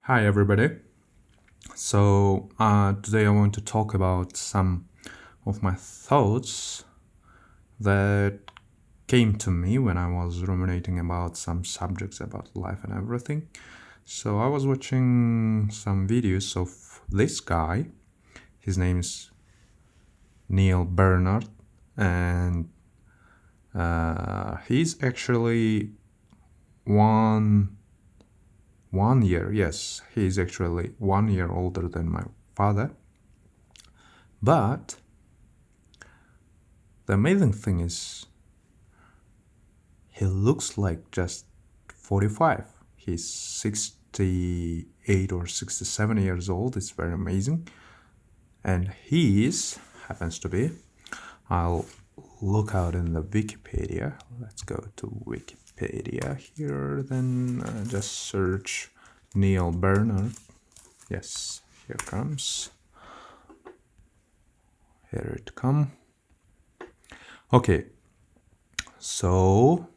Hi, everybody. Today I want to talk about some of my thoughts that came to me when I was ruminating about some subjects about life and everything. So, I was watching some videos of this guy. His name is Neal Bernard, and he's actually one one year. Yes, he's actually 1 year older than my father. But the amazing thing is, he looks like just 45. He's 68 or 67 years old. It's very amazing. And happens to be, I'll look out in the Wikipedia. Let's go to Wikipedia here, then just search Neal Bernard. Yes, here comes. Here it come. Okay, so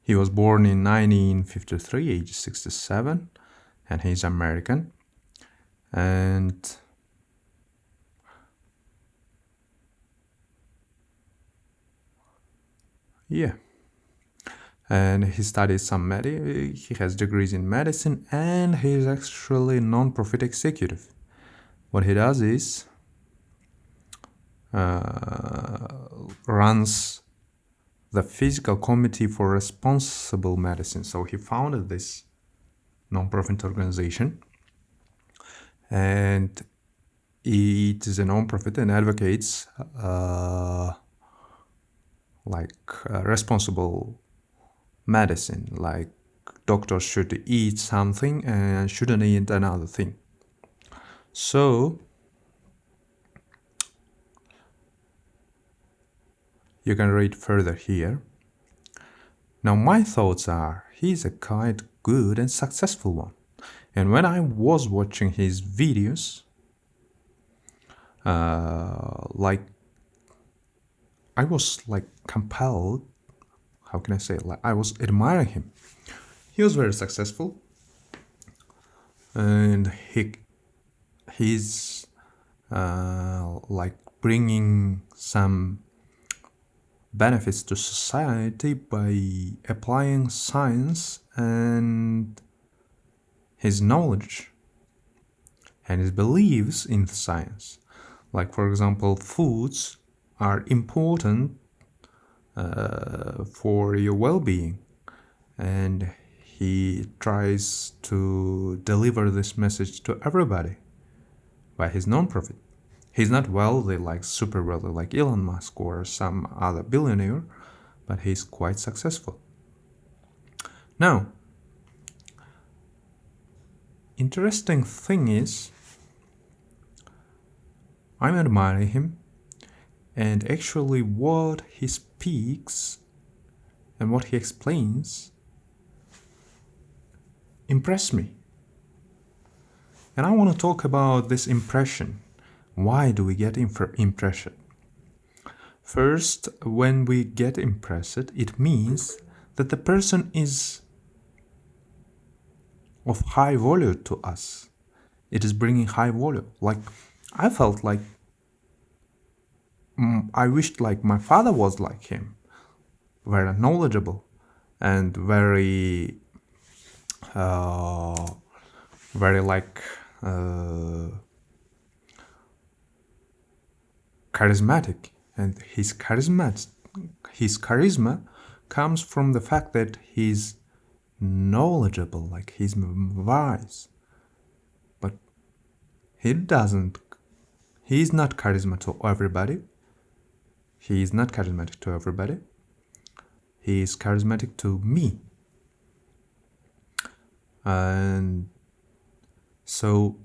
he was born in 1953, age 67, and he's American. And yeah, and he studies he has degrees in medicine, and he's actually a non-profit executive. What he does is runs the Physical Committee for Responsible Medicine. So he founded this non-profit organization, and it is a non-profit and advocates responsible medicine, like doctors should eat something and shouldn't eat another thing. So you can read further here. Now my thoughts are, he's a quite good and successful one. And when I was watching his videos, I was compelled, how can I say it? I was admiring him. He was very successful, and he's bringing some benefits to society by applying science and his knowledge and his beliefs in science. Like, for example, foods are important for your well-being, and he tries to deliver this message to everybody by his non-profit. He's not wealthy, like super wealthy, like Elon Musk or some other billionaire, but he's quite successful. Now, interesting thing is, I'm admiring him, and actually what he speaks and what he explains impress me. And I want to talk about this impression. Why do we get impression? First, when we get impressed, it means that the person is of high value to us. It is bringing high value. Like, I felt like I wished like my father was like him, very knowledgeable and very charismatic. And his charisma comes from the fact that he's knowledgeable, like he's wise. But he's not charisma to everybody. He is not charismatic to everybody. He is charismatic to me. And so,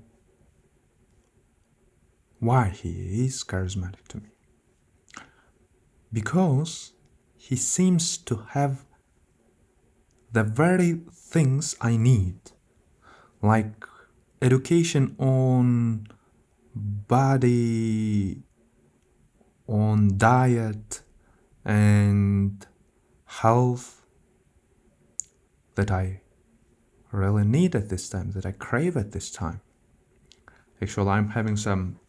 why he is charismatic to me? Because he seems to have the very things I need, like education on body, on diet, and health that I really need at this time, that I crave at this time. Actually, I'm having some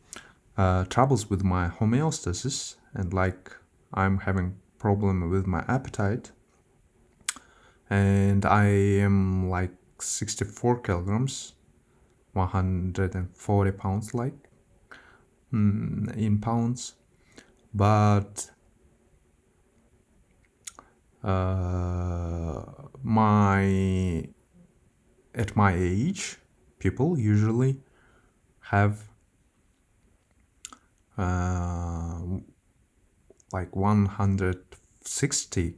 troubles with my homeostasis, and like I'm having problem with my appetite, and I am like 64 kilograms, 140 pounds, like in pounds, but my at my age, people usually have like 160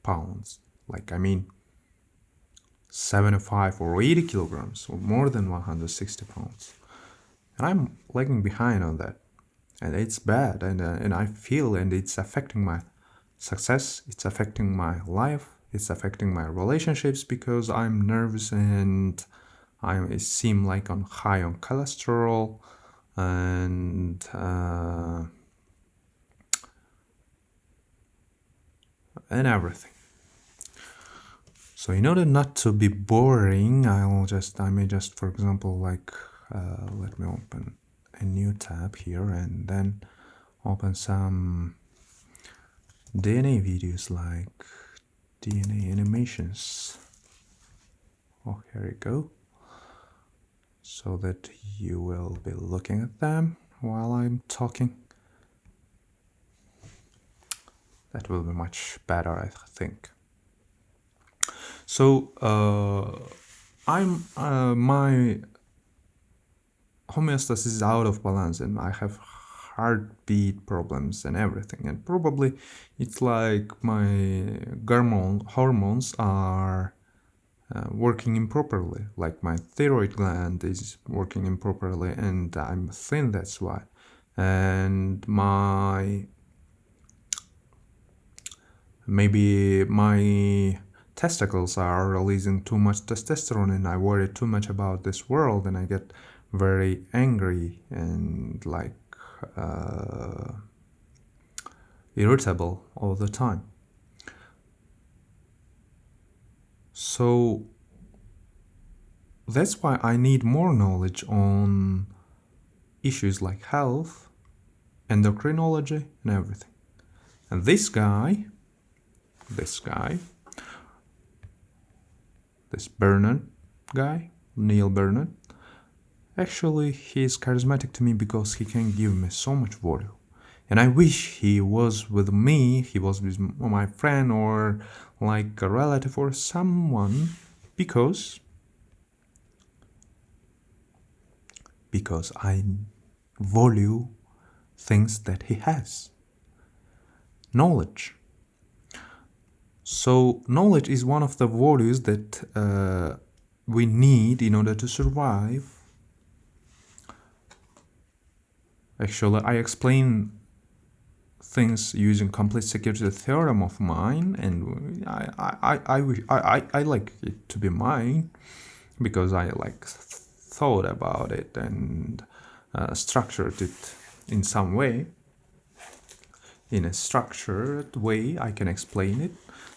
pounds, like I mean 75 or 80 kilograms, or more than 160 pounds, and I'm lagging behind on that, and it's bad, and I feel, and it's affecting my success, it's affecting my life, it's affecting my relationships, because I'm nervous, and I seem like I'm high on cholesterol, and everything. So in order not to be boring, I may just, for example, like let me open a new tab here, and then open some DNA videos, like DNA animations. Oh, here we go. So that you will be looking at them while I'm talking. That will be much better, I think. So my homeostasis is out of balance, and I have heartbeat problems and everything, and probably it's like my hormones are working improperly, like my thyroid gland is working improperly, and I'm thin, that's why, and maybe my testicles are releasing too much testosterone, and I worry too much about this world, and I get very angry and like irritable all the time. So that's why I need more knowledge on issues like health, endocrinology, and everything. And this Bernard guy, Neal Bernard, actually he is charismatic to me because he can give me so much value. And I wish he was with me, he was with my friend, or like a relative or someone, because I value things that he has. Knowledge. So knowledge is one of the values that we need in order to survive. Actually, I explain things using complete security theorem of mine, and I like it to be mine because I like thought about it and structured it in some way. In a structured way, I can explain it.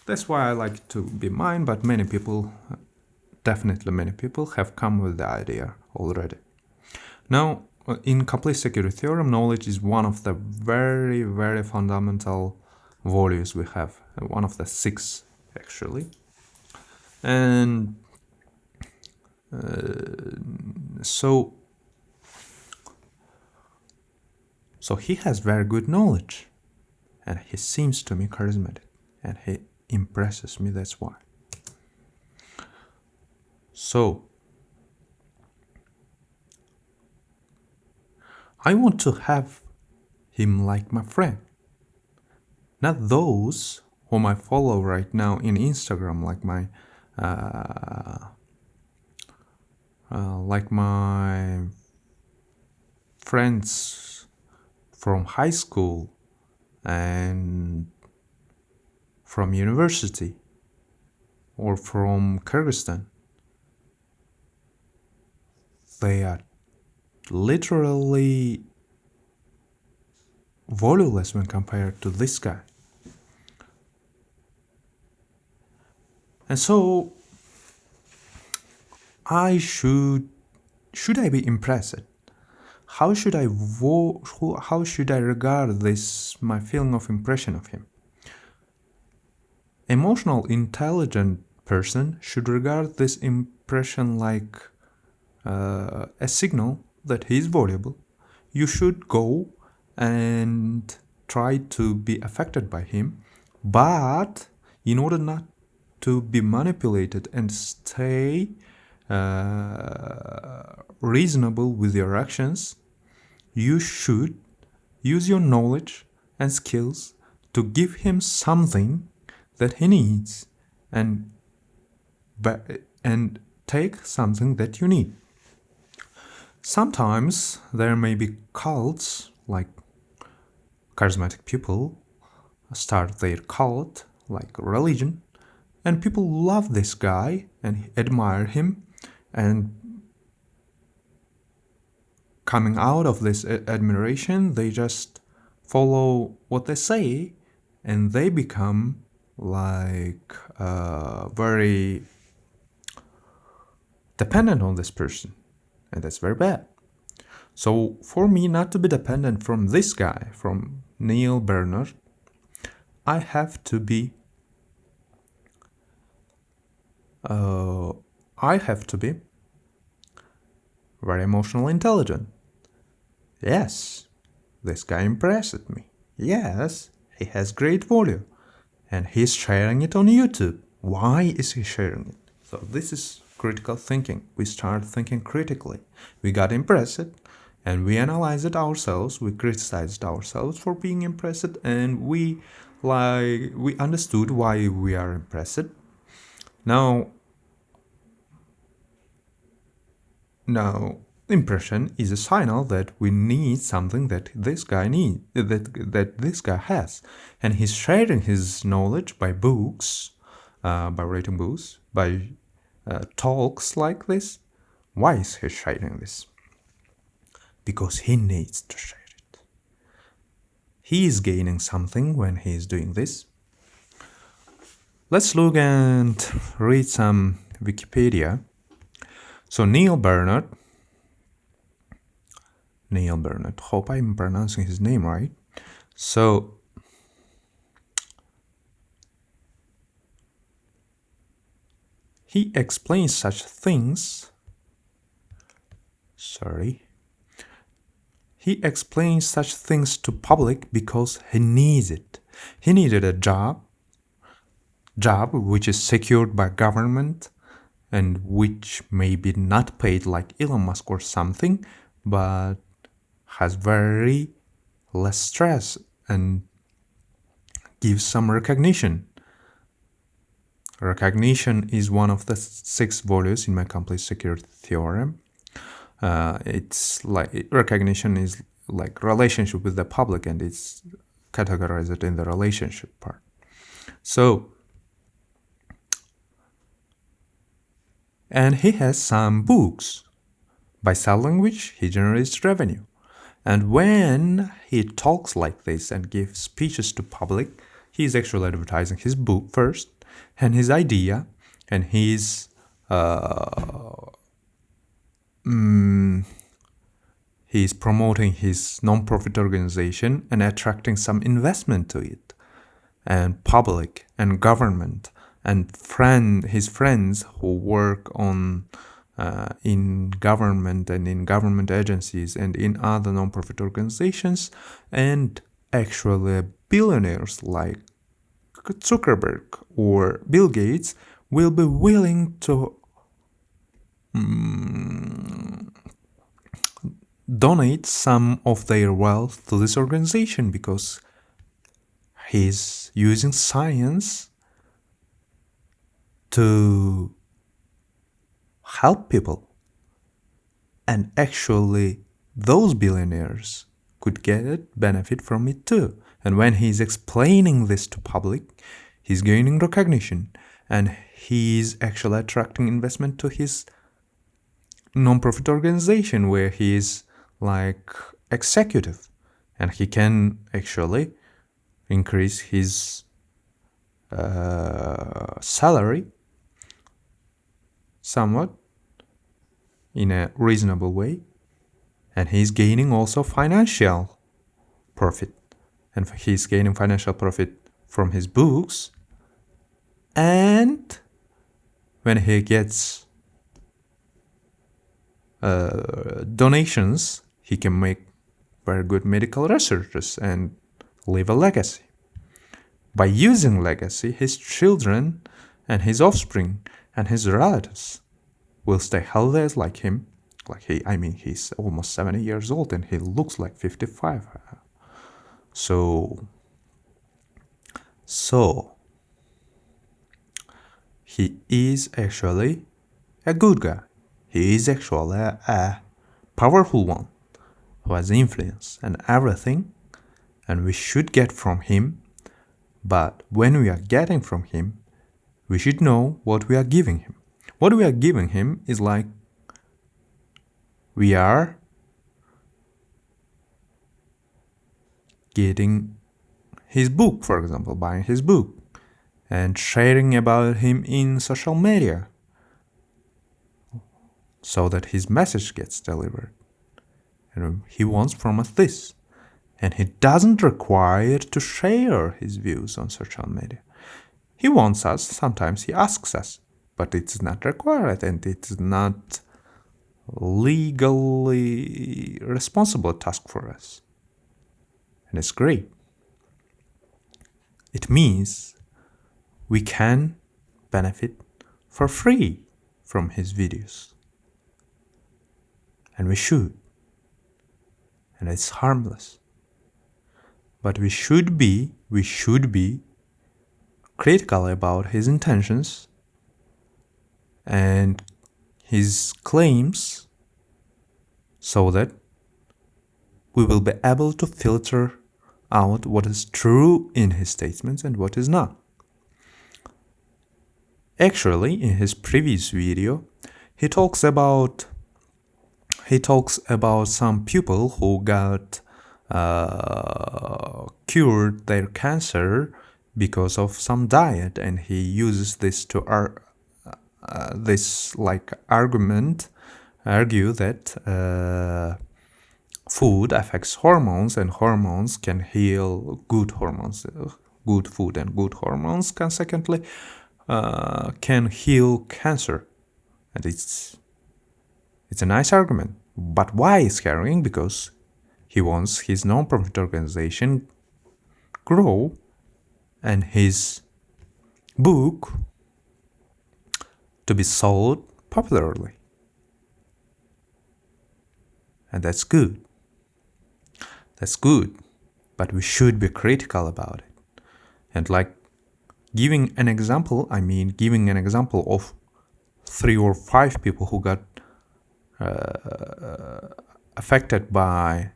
That's why I like it to be mine, but many people have come with the idea already. Now, in complete security theorem, knowledge is one of the very, very fundamental values we have, one of the 6 actually. And so he has very good knowledge, and he seems to me charismatic, and he impresses me, that's why. So I want to have him like my friend, not those whom I follow right now in Instagram, like my friends from high school and from university or from Kyrgyzstan. They are literally valueless when compared to this guy. And so I should I be impressed? How should I how should I regard this my feeling of impression of him? Emotional intelligent person should regard this impression like a signal that he is valuable. You should go and try to be affected by him, but in order not to be manipulated and stay reasonable with your actions, you should use your knowledge and skills to give him something that he needs and take something that you need. Sometimes there may be cults, like charismatic people start their cult, like religion, and people love this guy and admire him, and coming out of this admiration, they just follow what they say, and they become like very dependent on this person, and that's very bad. So for me not to be dependent from this guy, from Neal Bernard, I have to be very emotionally intelligent. Yes, this guy impressed me. Yes, he has great value, and he's sharing it on YouTube. Why is he sharing it? So this is critical thinking. We start thinking critically. We got impressed, and we analyzed it ourselves. We criticized ourselves for being impressed, and we understood why we are impressed. Now, impression is a signal that we need something that this guy needs, that this guy has, and he's sharing his knowledge by books, by reading books, by talks like this. Why is he sharing this? Because he needs to share it. He is gaining something when he is doing this. Let's look and read some Wikipedia. So Neal Bernard, hope I'm pronouncing his name right. So he explains such things. He explains such things to public because he needs it. He needed a job which is secured by government and which may be not paid like Elon Musk or something, but has very less stress and gives some recognition. Recognition is one of the 6 values in my complete security theorem. It's like recognition is like relationship with the public, and it's categorized in the relationship part. So, and he has some books, by selling which he generates revenue. And when he talks like this and gives speeches to public, he is actually advertising his book first, and his idea, and he's promoting his non-profit organization and attracting some investment to it, and public and government and his friends who work on in government and in government agencies and in other non-profit organizations, and actually billionaires like Zuckerberg or Bill Gates will be willing to donate some of their wealth to this organization because he's using science to help people. And actually, those billionaires could get benefit from it too. And when he's explaining this to public, he's gaining recognition, and he's actually attracting investment to his non-profit organization where he is like executive, and he can actually increase his salary somewhat in a reasonable way, and he's gaining also financial profit. And he's gaining financial profit from his books, and when he gets donations, he can make very good medical researches and leave a legacy. By using legacy, his children and his offspring and his relatives will stay healthy like him. He's almost 70 years old and he looks like 55. So he is actually a good guy. He is actually a powerful one who has influence and everything, and we should get from him. But when we are getting from him, we should know what we are giving him. What we are giving him is like we are getting his book, for example, buying his book and sharing about him in social media so that his message gets delivered. And he wants from us this. And he doesn't require to share his views on social media. He wants us, sometimes he asks us, but it's not required and it's not legally responsible task for us. And it's great. It means we can benefit for free from his videos. And we should. And it's harmless. But we should be critical about his intentions and his claims so that we will be able to filter out what is true in his statements and what is not. Actually, in his previous video, he talks about some people who got cured their cancer because of some diet, and he uses this to argue that food affects hormones, and hormones can heal good hormones. Good food and good hormones consequently can heal cancer, and it's a nice argument. But why is he arguing? Because he wants his non-profit organization grow and his book to be sold popularly. And that's good. That's good. But we should be critical about it. And like giving an example of 3 or 5 people who got affected by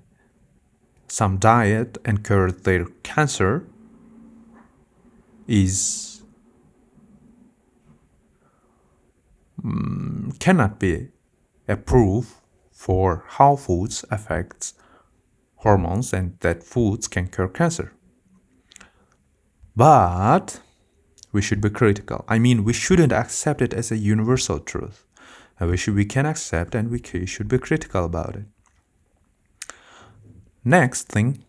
some diet and cured their cancer cannot be a proof for how foods affects hormones and that foods can cure cancer. But we should be critical. We shouldn't accept it as a universal truth. We can accept and we should be critical about it. Next thing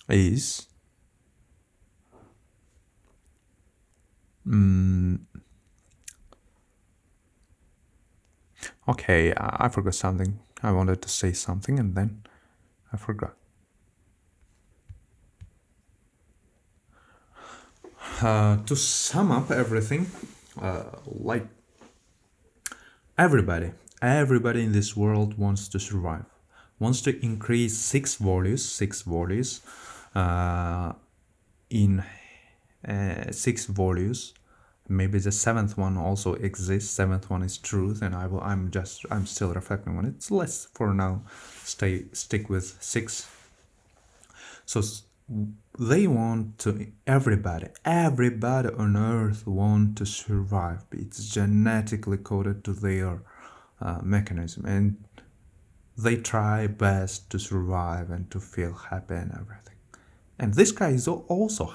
is okay, I forgot something. I wanted to say something and then I forgot. To sum up everything, like everybody in this world wants to survive, wants to increase 6 values in 6 values. Maybe the 7th one also exists. 7th one is truth, and I'm still reflecting on it. So let's for now stick with 6. So they want to, everybody on earth want to survive. It's genetically coded to their mechanism, and they try best to survive and to feel happy and everything. And this guy is also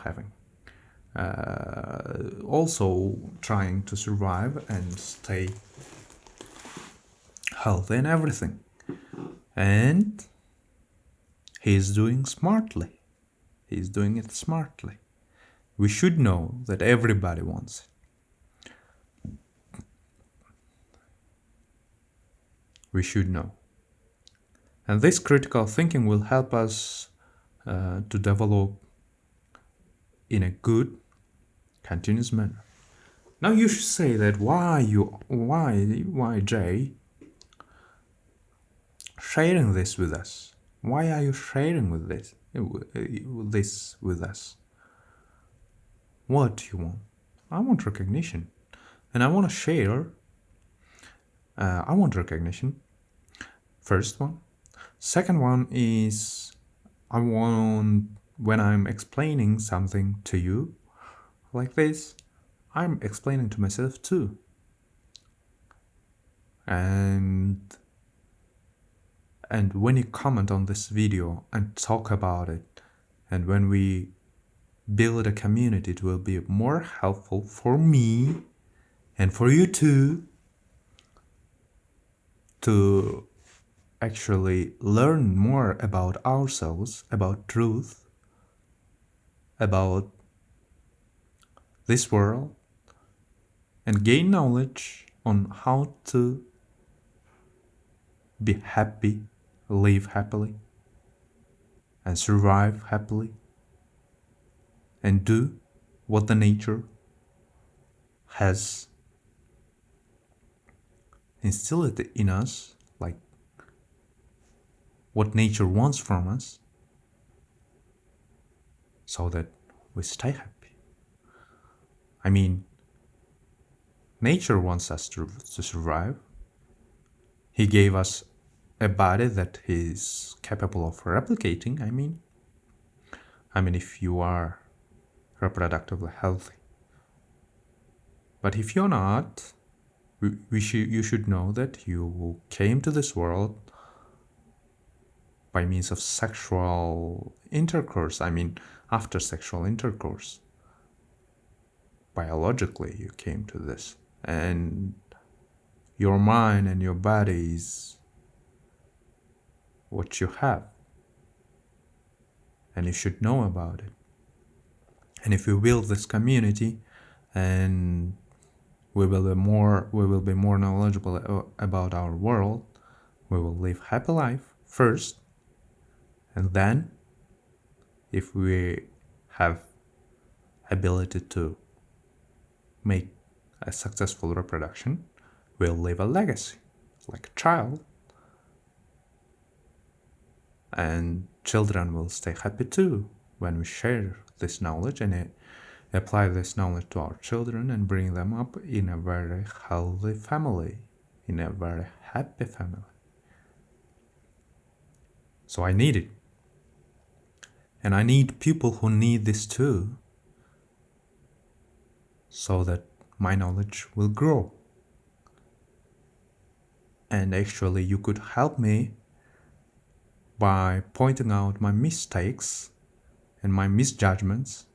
also trying to survive and stay healthy and everything. And he's doing smartly. He's doing it smartly. We should know that everybody wants it. We should know. And this critical thinking will help us to develop in a good, continuous manner. Now you should say that why Jay sharing this with us? Why are you sharing this with us? What do you want? I want recognition, and I want to share. I want recognition. First one. Second one is I want, when I'm explaining something to you like this, I'm explaining to myself too. And when you comment on this video and talk about it, and when we build a community, it will be more helpful for me and for you too to actually learn more about ourselves, about truth, about this world, and gain knowledge on how to be happy, live happily, and survive happily, and do what the nature has instilled in us, like what nature wants from us, so that we stay happy. I mean, nature wants us to survive. He gave us a body that is capable of replicating. I mean, if you are reproductively healthy. But if you're not, you should know that you came to this world by means of sexual intercourse. I mean, after sexual intercourse. Biologically, you came to this. And your mind and your body is what you have. And you should know about it. And if we build this community, and we will be more knowledgeable about our world, we will live happy life first, and then if we have ability to make a successful reproduction, we'll leave a legacy like a child, and children will stay happy too when we share this knowledge and apply this knowledge to our children and bring them up in a very healthy family, in a very happy family. So I need it. And I need people who need this too, so that my knowledge will grow. And actually you could help me by pointing out my mistakes and my misjudgments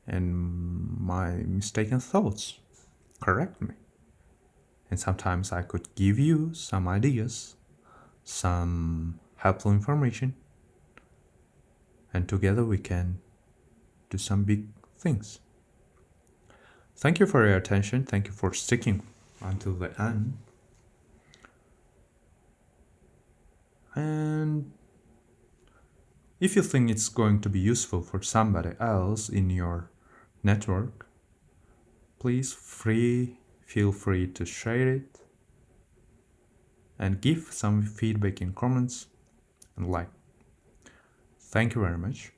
and my mistaken thoughts. Correct me. And sometimes I could give you some ideas, some helpful information, and together we can do some big things. Thank you for your attention. Thank you for sticking until the end. And if you think it's going to be useful for somebody else in your network, please feel free to share it and give some feedback in comments and like. Thank you very much.